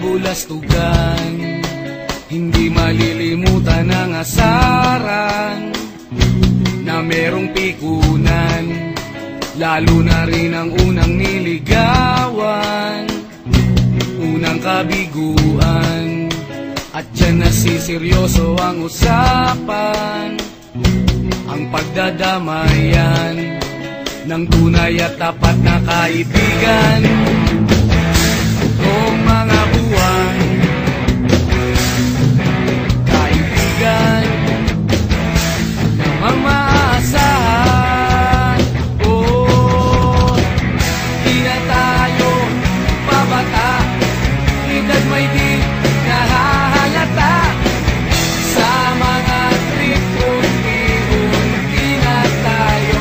kabulastugan, hindi malilimutan ang asaran na merong pikunan, lalo na rin ang unang niligawan, unang kabiguan. At dyan nasiseryoso ang usapan, ang pagdadamayan ng tunay at tapat na kaibigan. Noong mga buwan, kaibigan na mamaasahan. Oh, di na tayo pabata, edad may di nahahalata. Sa mga trip unti-unti na tayo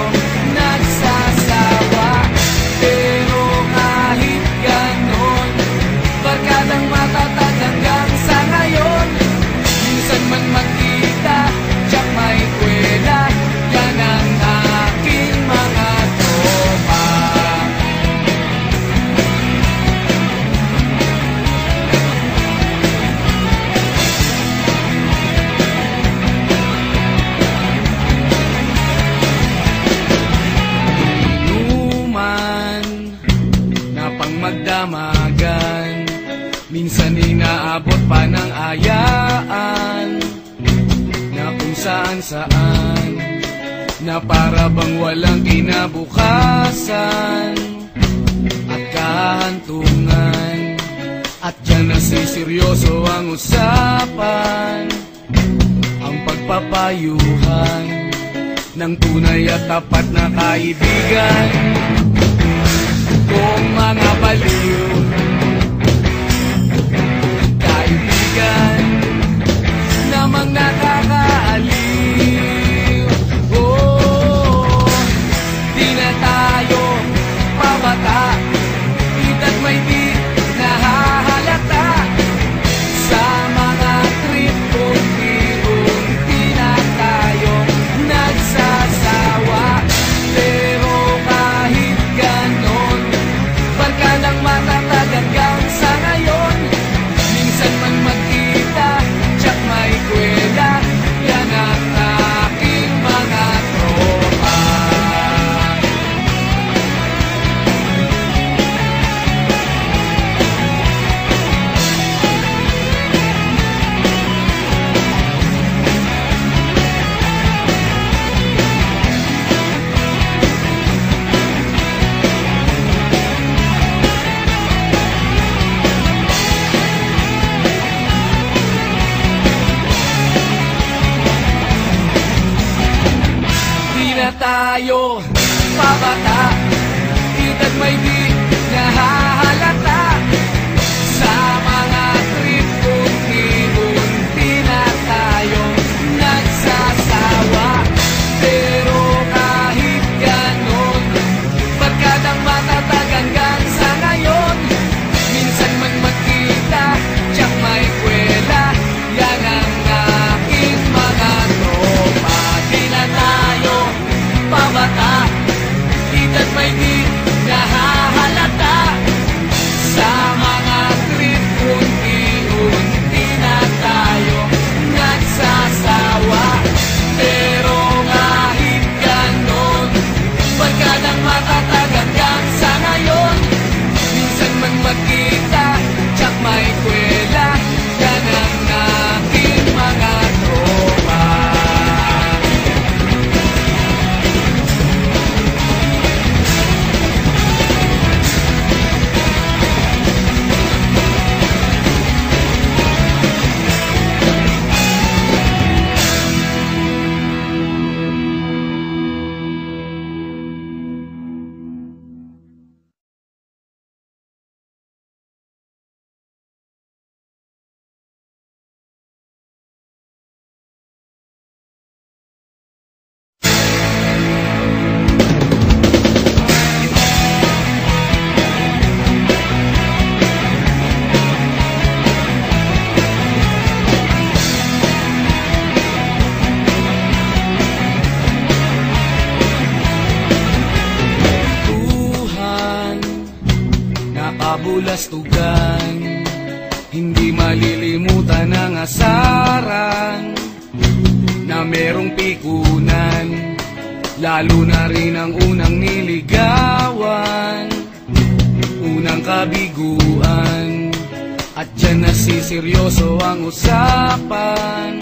nagsasawa. Pero kahit ganon, barkadang matatag hanggang sa ngayon. Minsan man magkita, tiyak may kwela, yan ang aking mga tropa. Inuman na pang magdamagan, minsan inaabot pa ng ayaan, na kung saan-saan, na para bang walang kinabukasan at kahantungan. At dyan nasiseryoso ang usapan, ang pagpapayuhan ng tunay at tapat na kaibigan. Kung mga baliw, kaibigan namang nakakaaliw. Oh, di na tayo pabata, edad may di nahahalata. Sa mga trip unti-unti na tayo nagsasawa. Pero kahit ganon, barkadang matatag hanggang sa ngayon. Minsan man magkita, tiyak may kwela, yan ang aking mga tropa. Di na tayo pabata, edad may di nahahalata. Sa mga trip unti-unti na tayo nagsasawa. Pero kahit ganon, barkadang matatag hanggang sa ngayon. Minsan man magkita, tiyak may kwela, yan ang aking mga tropa. Di na tayo pabata, edad may di nahahalata. Sa mga trip unti-unti na tayo nagsasawa. Pero kahit ganon, barkadang matatag hanggang sa ngayon. Minsan man magkita, tiyak may kwela, yan ang aking mga tropa. kabulastugan, Hindi malilimutan ang asaran na merong pikunan, lalo na rin ang unang niligawan, unang kabiguan. At dyan nasiseryoso ang usapan,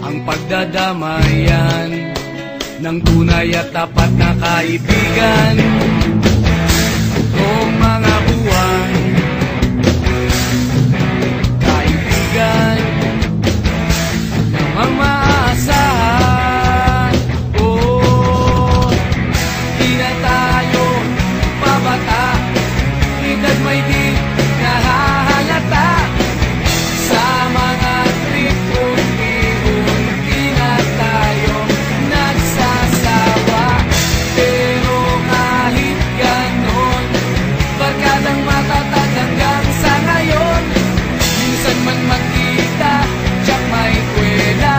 ang pagdadamayan ng tunay at tapat na kaibigan. Kung mga buwan, kaibigan namang maaasahan. Oh, di na tayo pabata, edad may di nahahalata. Sa mga trip unti-unti na tayo nagsasawa. Pero kahit ganon, barkadang matatag hanggang sa ngayon. Minsan man magkita, tsak may kwela,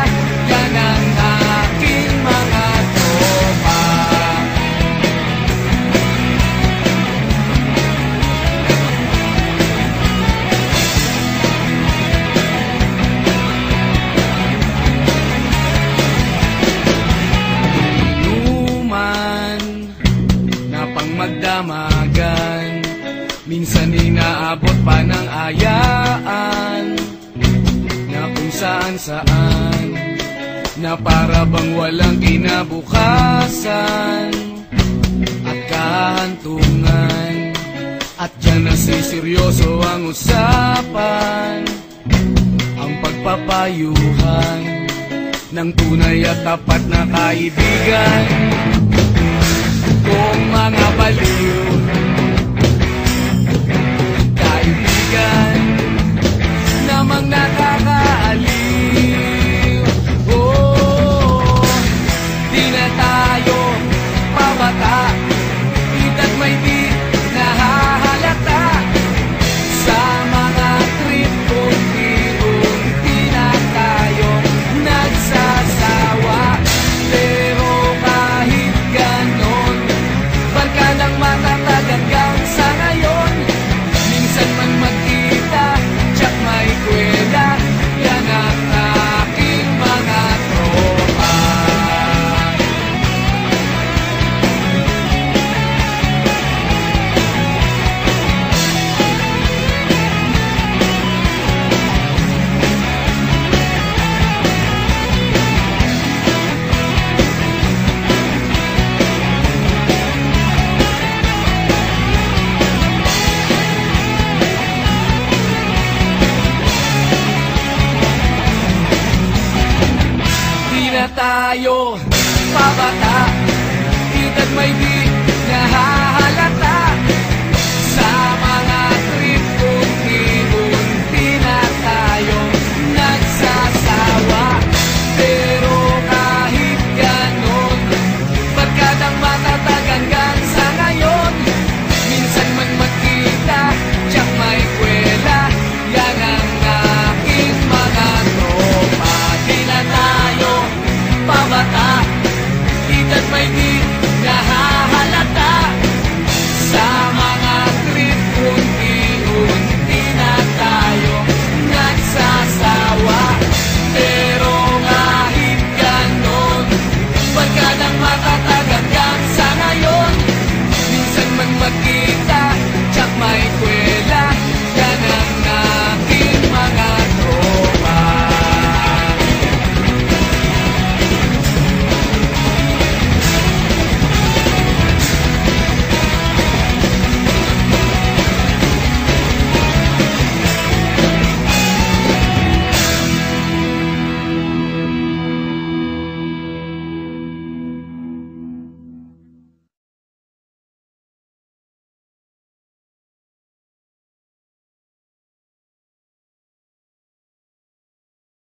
yan ang aking mga tropa. Inuman na pang magdamagan, minsan inaabot pa ng ayaan, na kung saan-saan, na para bang walang kinabukasan at kahantungan. At dyan nasiseryoso ang usapan, ang pagpapayuhan ng tunay at tapat na kaibigan. Kung mga baliw, kaibigan namang nakakaaliw. Oh, di na tayo pabata, edad may di nahahalata. Sa mga trip unti-unti na tayo nagsasawa. Pero kahit ganon, barkadang matatag hanggang sa ngayon. Minsan man magkita, tsak may kwela, yan ang aking mga tropa. Di na tayo pabata, edad may di nahahalata. Sa mga trip unti-unti na tayo nagsasawa. Pero kahit ganon, barkadang matatag hanggang sa ngayon. Minsan man magkita, tsak may kwela, yan ang aking mga tropa. Di na tayo pabata, edad may di